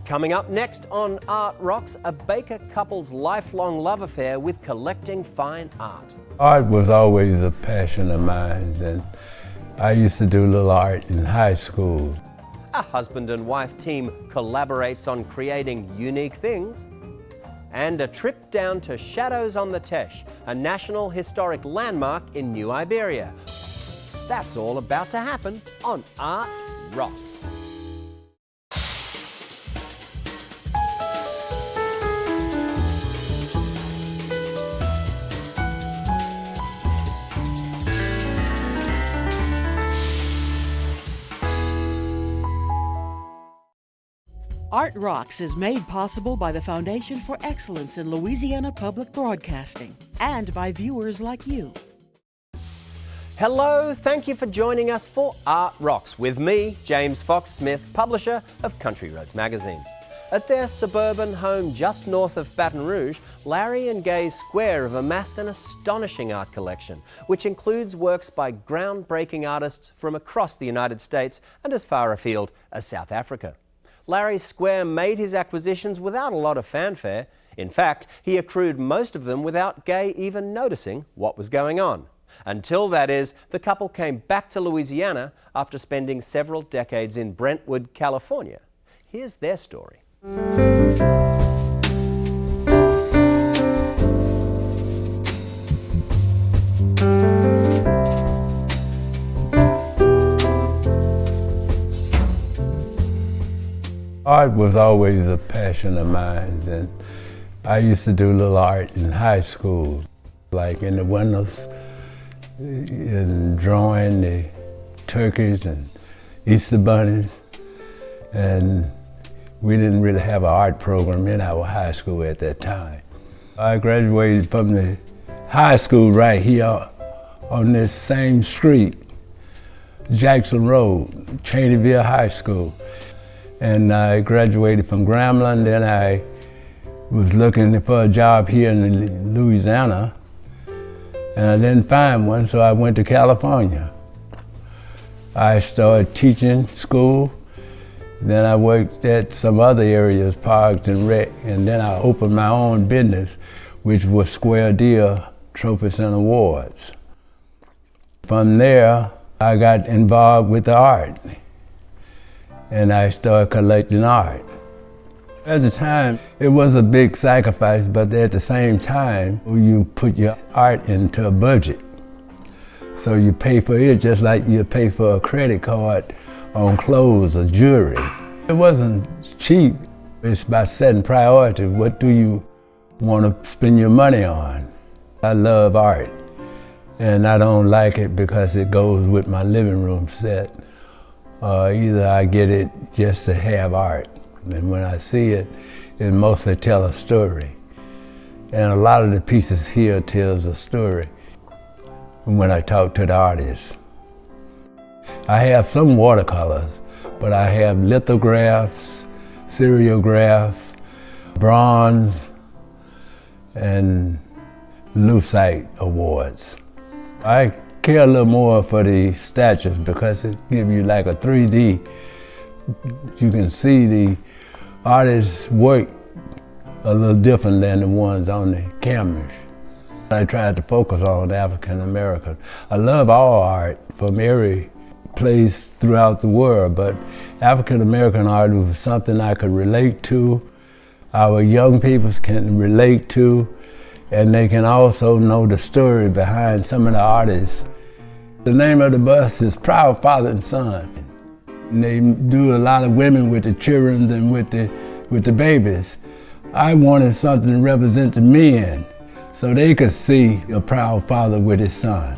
Coming up next on Art Rocks, a Baker couple's lifelong love affair with collecting fine art. Art was always a passion of mine, and I used to do a little art in high school. A husband and wife team collaborates on creating unique things. And a trip down to Shadows-on-the-Teche, a National Historic Landmark in New Iberia. That's all about to happen on Art Rocks. Art Rocks is made possible by the Foundation for Excellence in Louisiana Public Broadcasting and by viewers like you. Hello, thank you for joining us for Art Rocks with me, James Fox Smith, publisher of Country Roads magazine. At their suburban home just north of Baton Rouge, Larry and Gay Square have amassed an astonishing art collection, which includes works by groundbreaking artists from across the United States and as far afield as South Africa. Larry Square made his acquisitions without a lot of fanfare. In fact, he accrued most of them without Gay even noticing what was going on. Until, that is, the couple came back to Louisiana after spending several decades in Brentwood, California. Here's their story. Art was always a passion of mine, and I used to do a little art in high school, like in the windows, and drawing the turkeys and Easter bunnies. And we didn't really have an art program in our high school at that time. I graduated from the high school right here on this same street, Jackson Road, Cheneyville High School. And I graduated from Grambling. Then I was looking for a job here in Louisiana, and I didn't find one, so I went to California. I started teaching school. Then I worked at some other areas, Parks and Rec, and then I opened my own business, which was Square Deal Trophies and Awards. From there, I got involved with the art, and I started collecting art. At the time, it was a big sacrifice, but at the same time, you put your art into a budget. So you pay for it just like you pay for a credit card on clothes or jewelry. It wasn't cheap. It's about setting priorities. What do you want to spend your money on? I love art, and I don't like it because it goes with my living room set. Either I get it just to have art, and when I see it, it mostly tell a story. And a lot of the pieces here tells a story when I talk to the artists. I have some watercolors, but I have lithographs, seriograph, bronze, and lucite awards. I care a little more for the statues because it gives you like a 3D. You can see the artist's work a little different than the ones on the cameras. I tried to focus on African American. I love all art from every place throughout the world, but African American art was something I could relate to, our young people can relate to, and they can also know the story behind some of the artists. The name of the bus is Proud Father and Son. And they do a lot of women with the children and with the babies. I wanted something to represent the men so they could see a proud father with his son.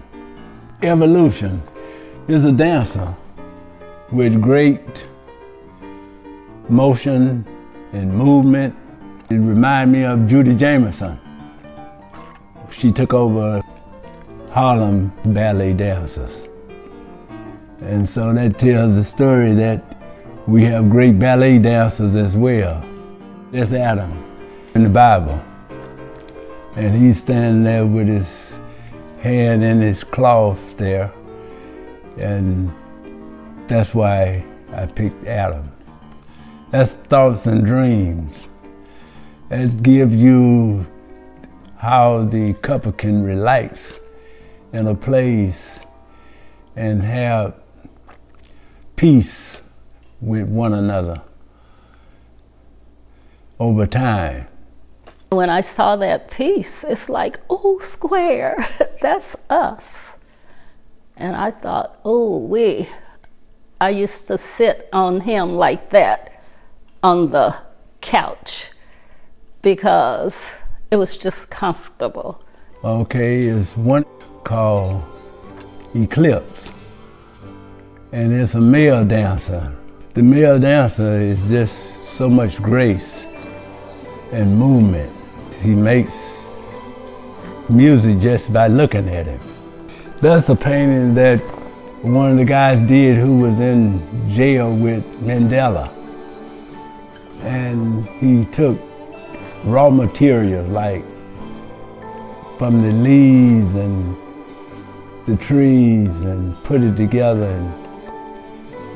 Evolution is a dancer with great motion and movement. It reminds me of Judy Jameson. She took over Harlem ballet dancers. And so that tells the story that we have great ballet dancers as well. There's Adam in the Bible. And he's standing there with his hand in his cloth there. And that's why I picked Adam. That's thoughts and dreams. It gives you how the couple can relax in a place and have peace with one another over time. When I saw that piece, it's like, oh, square, that's us. And I thought, oh, I used to sit on him like that on the couch because it was just comfortable. Okay, there's one called Eclipse, and it's a male dancer. The male dancer is just so much grace and movement. He makes music just by looking at him. That's a painting that one of the guys did who was in jail with Mandela. And he took raw material like from the leaves and the trees and put it together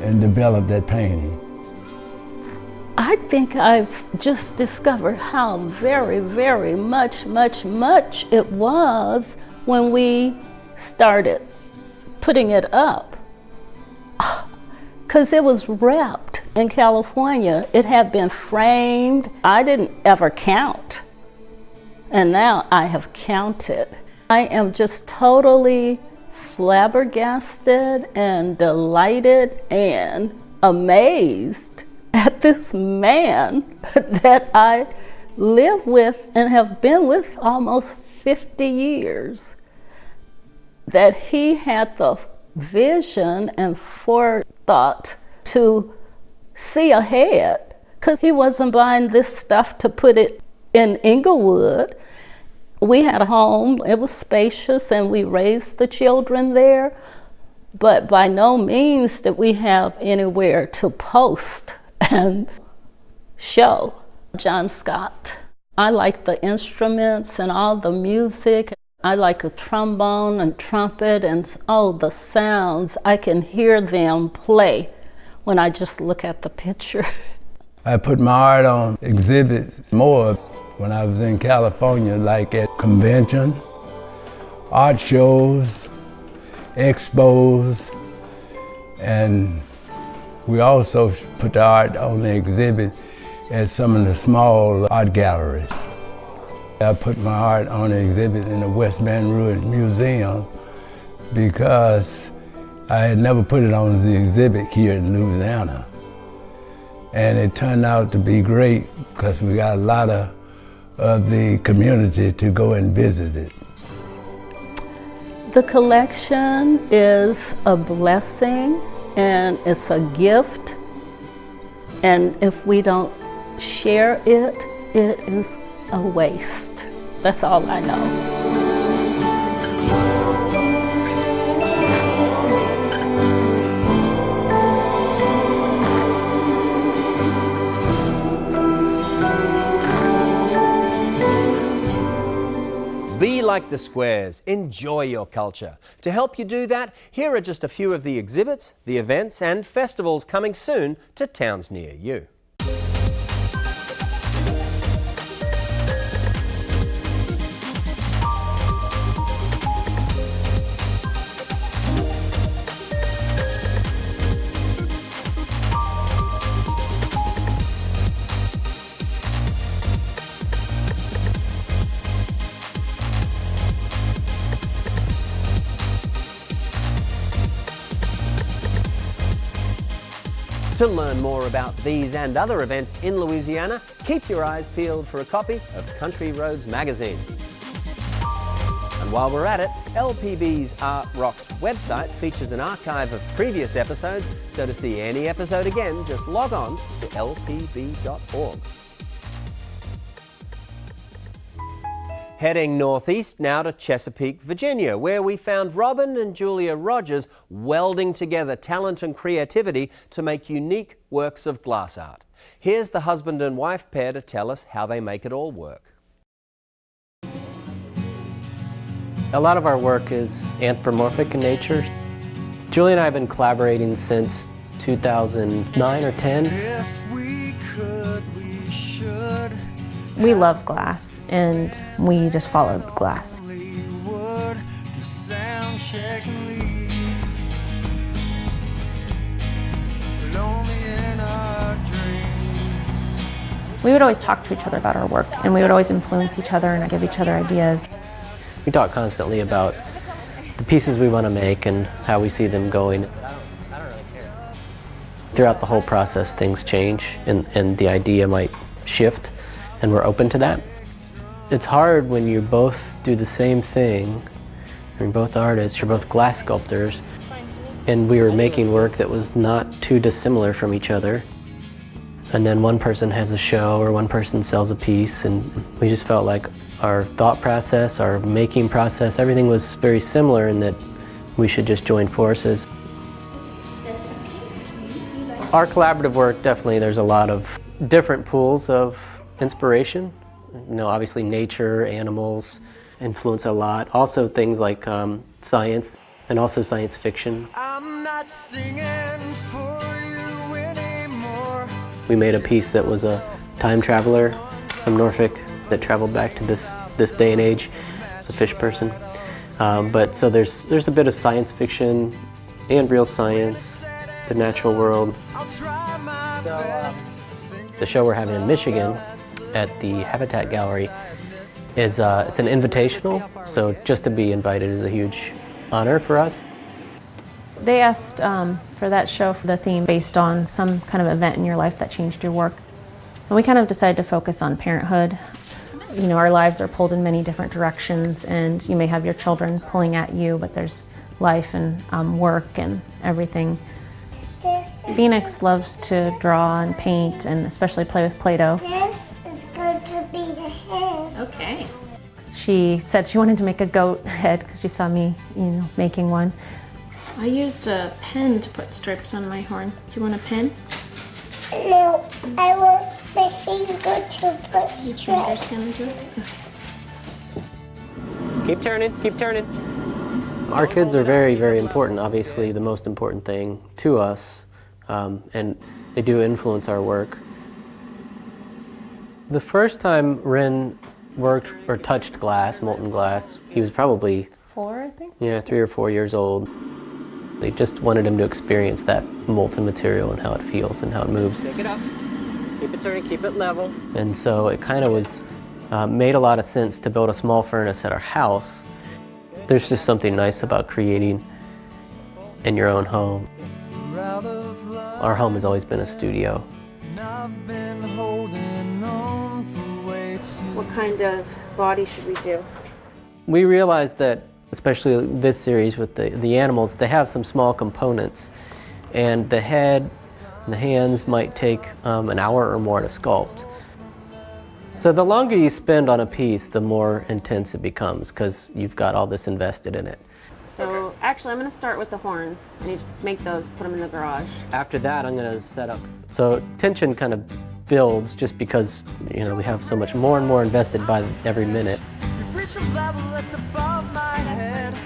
and developed that painting. I think I've just discovered how very, very much it was when we started putting it up. Because it was wrapped in California. It had been framed. I didn't ever count. And now I have counted. I am just totally flabbergasted and delighted and amazed at this man that I live with and have been with almost 50 years. That he had the vision and forethought to see ahead, because he wasn't buying this stuff to put it in Inglewood. We had a home, it was spacious, and we raised the children there, but by no means did we have anywhere to post and show. John Scott. I like the instruments and all the music. I like a trombone and trumpet and all the sounds. I can hear them play when I just look at the picture. I put my art on exhibits more when I was in California, like at convention, art shows, expos, and we also put the art on the exhibit at some of the small art galleries. I put my art on the exhibit in the West Baton Rouge Museum because I had never put it on the exhibit here in Louisiana. And it turned out to be great because we got a lot of the community to go and visit it. The collection is a blessing and it's a gift. And if we don't share it, it is a waste. That's all I know. Be like the squares, enjoy your culture. To help you do that, here are just a few of the exhibits, the events and festivals coming soon to towns near you. To learn more about these and other events in Louisiana, keep your eyes peeled for a copy of Country Roads magazine. And while we're at it, LPB's Art Rocks website features an archive of previous episodes, so to see any episode again, just log on to lpb.org. Heading northeast now to Chesapeake, Virginia, where we found Robin and Julia Rogers welding together talent and creativity to make unique works of glass art. Here's the husband and wife pair to tell us how they make it all work. A lot of our work is anthropomorphic in nature. Julia and I have been collaborating since 2009 or 10. We love glass, and we just followed the glass. We would always talk to each other about our work, and we would always influence each other and give each other ideas. We talk constantly about the pieces we want to make and how we see them going. Throughout the whole process, things change, and the idea might shift, and we're open to that. It's hard when you both do the same thing. You're both artists, you're both glass sculptors, and we were making work that was not too dissimilar from each other. And then one person has a show or one person sells a piece, and we just felt like our thought process, our making process, everything was very similar in that we should just join forces. Our collaborative work, definitely there's a lot of different pools of inspiration. You know, obviously nature, animals influence a lot. Also things like science and also science fiction. I'm not singing for you anymore. We made a piece that was a time traveler from Norfolk that traveled back to this day and age. It's a fish person. But so there's a bit of science fiction and real science, the natural world. The show we're having in Michigan at the Habitat Gallery is it's an invitational, so just to be invited is a huge honor for us. They asked for that show for the theme based on some kind of event in your life that changed your work. And we kind of decided to focus on parenthood. You know, our lives are pulled in many different directions, and you may have your children pulling at you, but there's life and work and everything. Phoenix loves to draw and paint, and especially play with Play-Doh. This is going to be the head. Okay. She said she wanted to make a goat head because she saw me, making one. I used a pen to put stripes on my horn. Do you want a pen? No, I want my finger to put stripes. Keep turning, keep turning. Our kids are very, very important, obviously the most important thing to us, and they do influence our work. The first time Ren worked or touched glass, molten glass, he was probably 4, I think? Yeah, 3 or 4 years old. They just wanted him to experience that molten material and how it feels and how it moves. Shake it up, keep it turning, keep it level. And so it kind of was, made a lot of sense to build a small furnace at our house. There's just something nice about creating in your own home. Our home has always been a studio. What kind of body should we do? We realized that, especially this series with the animals, they have some small components, and the head and the hands might take an hour or more to sculpt. So the longer you spend on a piece, the more intense it becomes because you've got all this invested in it. So actually I'm going to start with the horns. I need to make those, put them in the garage. After that I'm going to set up. So tension kind of builds just because we have so much more and more invested by every minute. Reach a level that's above my head.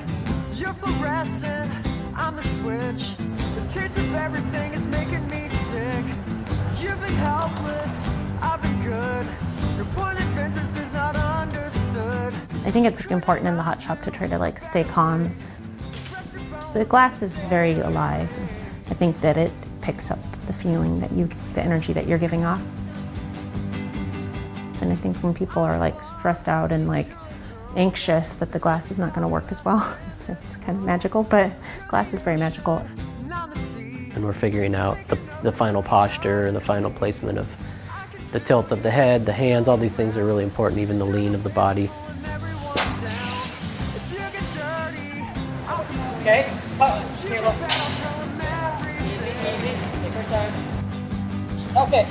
You're fluorescent, I'm the switch. The taste of everything is making me sick. You've been helpless, I've been good. Your point of interest is not understood. I think it's important in the hot shop to try to stay calm. The glass is very alive. I think that it picks up the feeling that the energy that you're giving off. And I think when people are stressed out and anxious, that the glass is not going to work as well. It's kind of magical, but glass is very magical. And we're figuring out the final posture and the final placement of the tilt of the head, the hands, all these things are really important, even the lean of the body. Okay, here, look. Easy, take your time. Okay,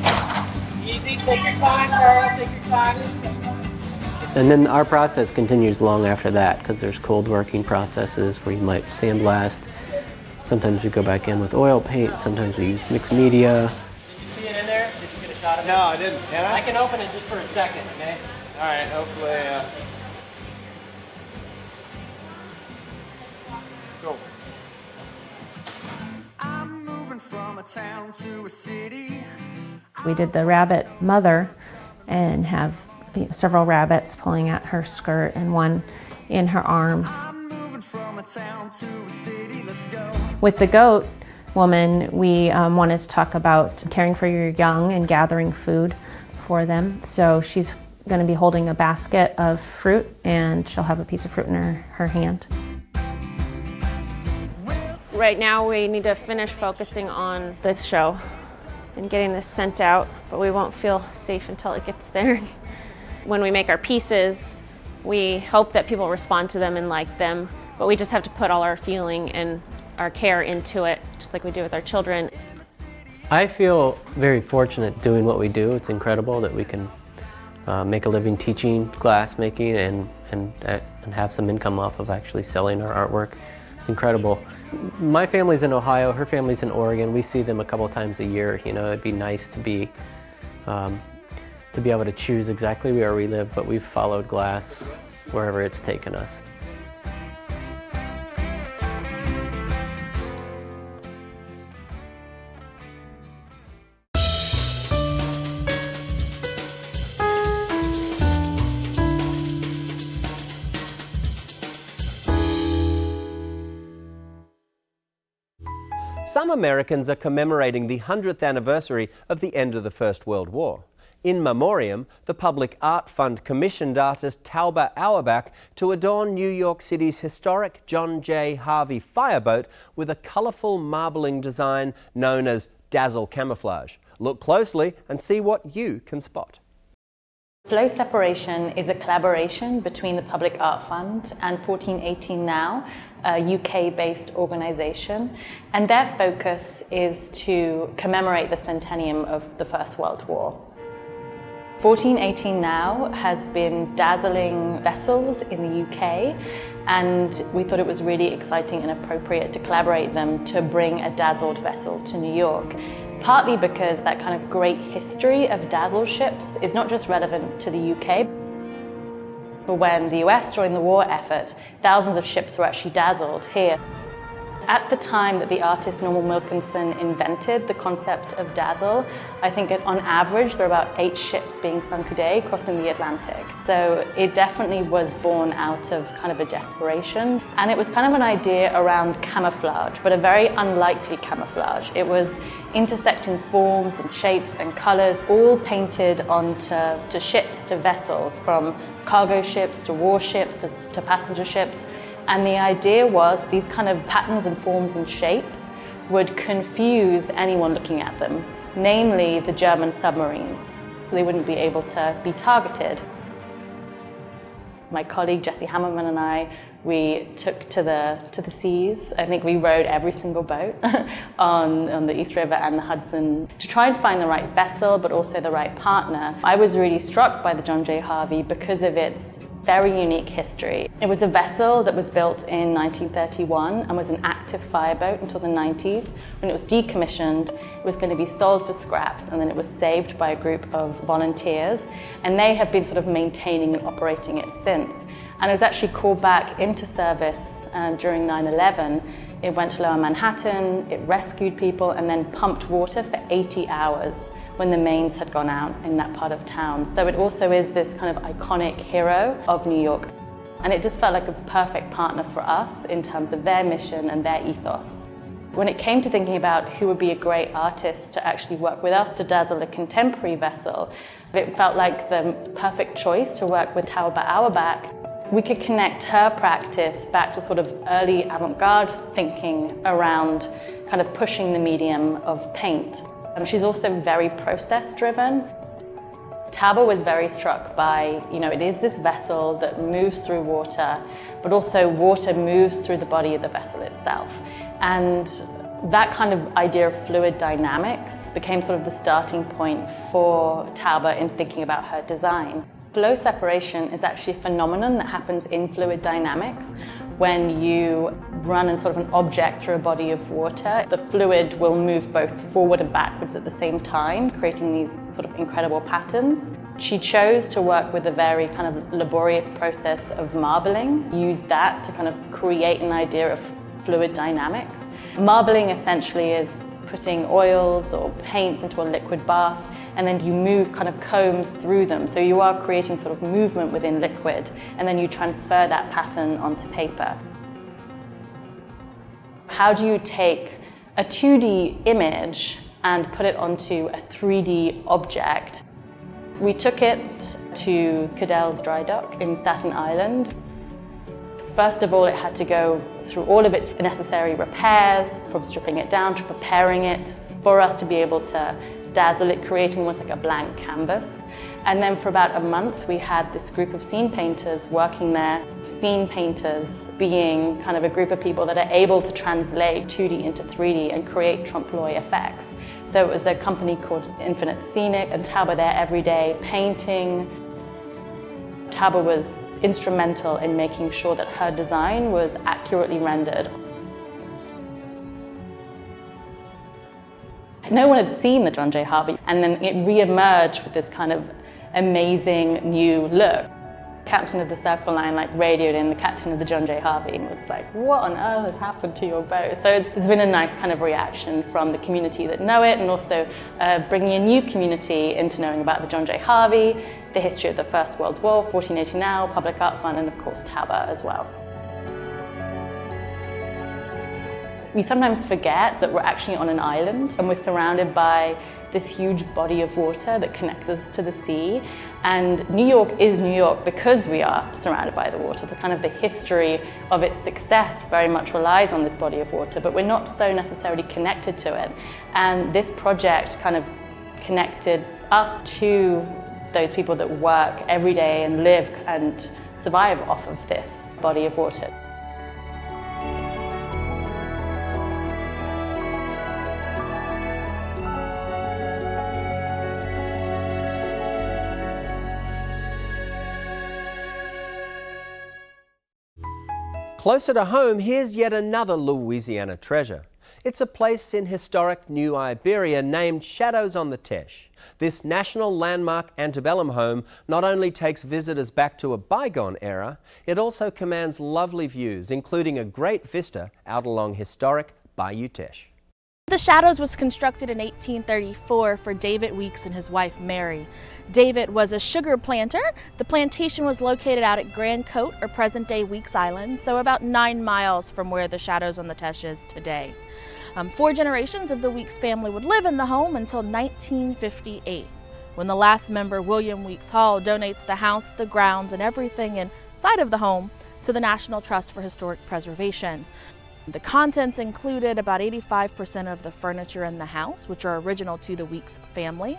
easy, take your time, girl, take your time. And then our process continues long after that because there's cold working processes where you might sandblast. Sometimes we go back in with oil paint, sometimes we use mixed media. Did you see it in there? Did you get a shot of it? No, I didn't. Can I? I can open it just for a second, okay? All right, hopefully. Go. I'm moving from a town to a city. We did the rabbit mother and have several rabbits pulling at her skirt and one in her arms. With the goat woman, we wanted to talk about caring for your young and gathering food for them. So she's going to be holding a basket of fruit, and she'll have a piece of fruit in her hand. Right now we need to finish focusing on this show and getting this sent out, but we won't feel safe until it gets there. When we make our pieces, we hope that people respond to them and like them, but we just have to put all our feeling and our care into it, just like we do with our children. I feel very fortunate doing what we do. It's incredible that we can make a living teaching glass making and have some income off of actually selling our artwork. It's incredible. My family's in Ohio, her family's in Oregon. We see them a couple times a year. You know, it'd be nice to be able to choose exactly where we live, but we've followed glass wherever it's taken us. Some Americans are commemorating the 100th anniversary of the end of the First World War. In memoriam, the Public Art Fund commissioned artist Tauba Auerbach to adorn New York City's historic John J. Harvey fireboat with a colourful marbling design known as dazzle camouflage. Look closely and see what you can spot. Flow Separation is a collaboration between the Public Art Fund and 1418 Now, a UK-based organisation, and their focus is to commemorate the centennium of the First World War. 1418 Now has been dazzling vessels in the UK, and we thought it was really exciting and appropriate to collaborate them to bring a dazzled vessel to New York. Partly because that kind of great history of dazzle ships is not just relevant to the UK, but when the US joined the war effort, thousands of ships were actually dazzled here. At the time that the artist Norman Wilkinson invented the concept of dazzle, I think on average there were about 8 ships being sunk a day crossing the Atlantic. So it definitely was born out of kind of a desperation. And it was kind of an idea around camouflage, but a very unlikely camouflage. It was intersecting forms and shapes and colors, all painted onto ships, to vessels, from cargo ships to warships to passenger ships. And the idea was these kind of patterns and forms and shapes would confuse anyone looking at them, namely the German submarines. They wouldn't be able to be targeted. My colleague Jesse Hammerman and I, we took to the seas. I think we rowed every single boat on the East River and the Hudson to try and find the right vessel, but also the right partner. I was really struck by the John J. Harvey because of its very unique history. It was a vessel that was built in 1931 and was an active fireboat until the 90s. When it was decommissioned, it was going to be sold for scraps, and then it was saved by a group of volunteers, and they have been sort of maintaining and operating it since. And it was actually called back into service during 9/11. It went to Lower Manhattan, it rescued people, and then pumped water for 80 hours when the mains had gone out in that part of town. So it also is this kind of iconic hero of New York. And it just felt like a perfect partner for us in terms of their mission and their ethos. When it came to thinking about who would be a great artist to actually work with us to dazzle a contemporary vessel, it felt like the perfect choice to work with Tauba Auerbach. We could connect her practice back to sort of early avant-garde thinking around kind of pushing the medium of paint. She's also very process-driven. Tauba was very struck by, it is this vessel that moves through water, but also water moves through the body of the vessel itself. And that kind of idea of fluid dynamics became sort of the starting point for Tauba in thinking about her design. Flow separation is actually a phenomenon that happens in fluid dynamics. When you run sort of an object through a body of water, the fluid will move both forward and backwards at the same time, creating these sort of incredible patterns. She chose to work with a very kind of laborious process of marbling, use that to kind of create an idea of fluid dynamics. Marbling essentially is putting oils or paints into a liquid bath, and then you move kind of combs through them. So you are creating sort of movement within liquid, and then you transfer that pattern onto paper. How do you take a 2D image and put it onto a 3D object? We took it to Cadell's Dry Dock in Staten Island. First of all, it had to go through all of its necessary repairs, from stripping it down to preparing it for us to be able to dazzle it, creating almost like a blank canvas. And then for about a month, we had this group of scene painters working there. Scene painters being kind of a group of people that are able to translate 2D into 3D and create trompe l'oeil effects. So it was a company called Infinite Scenic, and Tauba there every day painting. Tauba was instrumental in making sure that her design was accurately rendered. No one had seen the John J. Harvey, and then it re-emerged with this kind of amazing new look. Captain of the Circle Line radioed in the captain of the John J. Harvey and was like, what on earth has happened to your boat? So it's been a nice kind of reaction from the community that know it, and also bringing a new community into knowing about the John J. Harvey, the history of the First World War, 1480 Now, Public Art Fund, and of course Tauba as well. We sometimes forget that we're actually on an island and we're surrounded by this huge body of water that connects us to the sea. And New York is New York because we are surrounded by the water. The history of its success very much relies on this body of water, but we're not so necessarily connected to it. And this project kind of connected us to those people that work every day and live and survive off of this body of water. Closer to home, here's yet another Louisiana treasure. It's a place in historic New Iberia named Shadows-on-the-Teche. This national landmark antebellum home not only takes visitors back to a bygone era, it also commands lovely views, including a great vista out along historic Bayou Tesh. The Shadows was constructed in 1834 for David Weeks and his wife Mary. David was a sugar planter. The plantation was located out at Grand Cote, or present-day Weeks Island, so about 9 miles from where the Shadows-on-the-Teche is today. 4 generations of the Weeks family would live in the home until 1958, when the last member, William Weeks Hall, donates the house, the grounds, and everything inside of the home to the National Trust for Historic Preservation. The contents included about 85% of the furniture in the house, which are original to the Weeks family,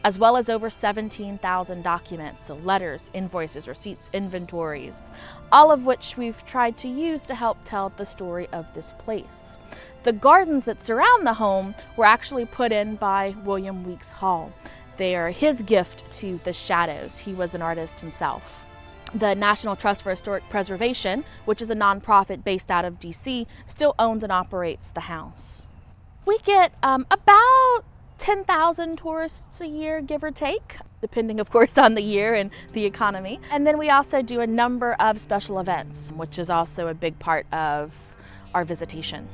as well as over 17,000 documents, so letters, invoices, receipts, inventories, all of which we've tried to use to help tell the story of this place. The gardens that surround the home were actually put in by William Weeks Hall. They are his gift to the Shadows. He was an artist himself. The National Trust for Historic Preservation, which is a nonprofit based out of DC, still owns and operates the house. We get about 10,000 tourists a year, give or take, depending of course on the year and the economy. And then we also do a number of special events, which is also a big part of our visitation.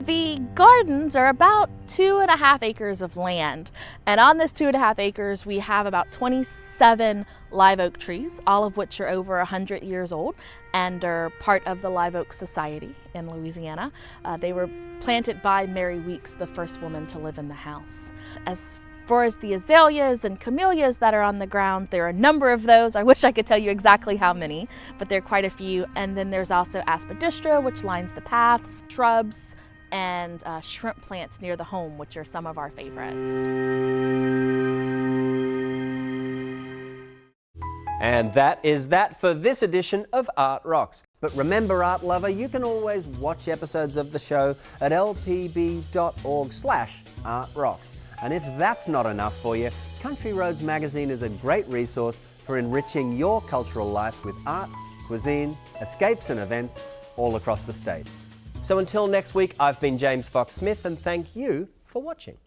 The gardens are about 2.5 acres of land, and on this 2.5 acres we have about 27 live oak trees, all of which are over 100 years old and are part of the Live Oak Society in Louisiana. They were planted by Mary Weeks, the first woman to live in the house. As far as the azaleas and camellias that are on the ground, there are a number of those. I wish I could tell you exactly how many, but there are quite a few. And then there's also aspidistra, which lines the paths, shrubs, and shrimp plants near the home, which are some of our favorites. And that is that for this edition of Art Rocks. But remember, art lover, you can always watch episodes of the show at lpb.org/artrocks. And if that's not enough for you, Country Roads Magazine is a great resource for enriching your cultural life with art, cuisine, escapes and events all across the state. So until next week, I've been James Fox Smith, and thank you for watching.